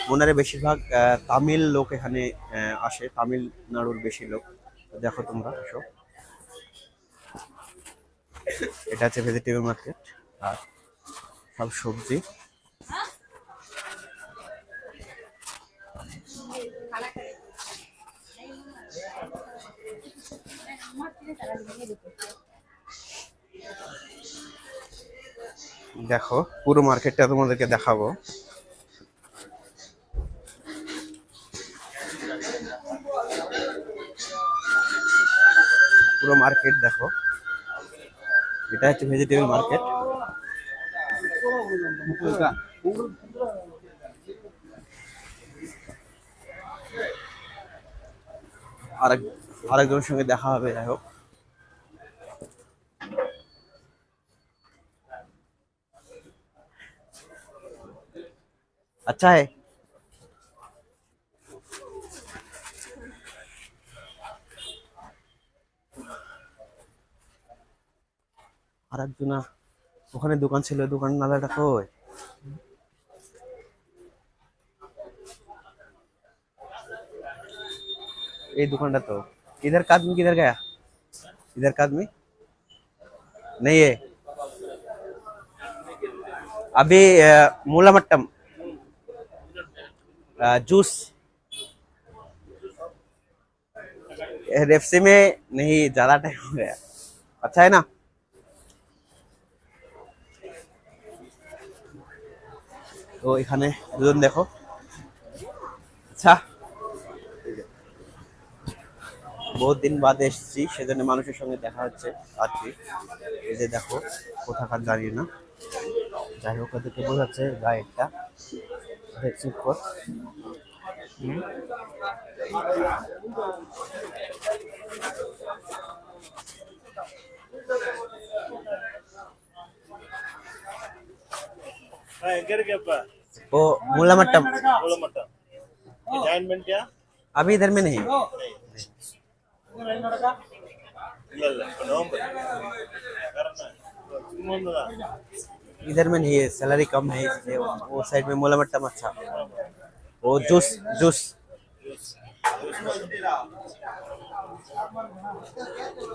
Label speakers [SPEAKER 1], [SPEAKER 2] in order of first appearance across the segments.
[SPEAKER 1] মুনারে বেশিরভাগ তামিল লোক এখানে আসে, তামিলনাড়ুর বেশি লোক। দেখো তোমরা এসো, এটা হচ্ছে ভেজিটেবল মার্কেট আর সব সবজি। দেখো পুরো মার্কেটটা তোমাদেরকে দেখাবো। পুরো মার্কেট দেখো, এটা হচ্ছে ভেজিটেবল মার্কেট। আরেকজনের সঙ্গে দেখা হবে, যাই হোক। अच्छा है। আরেকজনা ওখানে দোকান ছিল, দোকান নালাটা কই? এই দোকানটা তো। इधर का आदमी किधर गया? इधर का आदमी नहीं है अभी। मूला मट्टम जूस रेफसी में नहीं, ज्यादा टाइम हो गया। अच्छा है ना? তো এখানে দুজন দেখো। আচ্ছা, বহুত দিন বাদে এসেছি, সেজন্য মানুষের সঙ্গে দেখা হচ্ছে আর কি। এই যে দেখো, কোথাকার জানি না, যাই হোক ওদেরকে বোঝাচ্ছে গাইডটা ভ্যাকসিন কর। वो मूला मट्टम। अभी इधर में नहीं, इधर में नहीं है, सैलरी कम है इसलिए वो साइड में मूला मट्टम। अच्छा, वो जूस जूस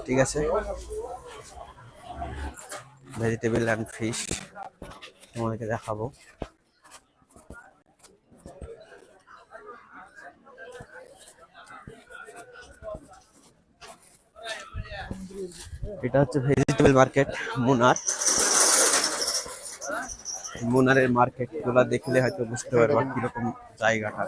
[SPEAKER 1] ঠিক আছে। ভেজিটেবল অ্যান্ড ফিশ তোমাদেরকে দেখাবো। এটা হচ্ছে ভেজিটেবল মার্কেট মুনারের মার্কেট গুলা দেখলে হয়তো বুঝতে পারবা কিরকম জায়গাটা।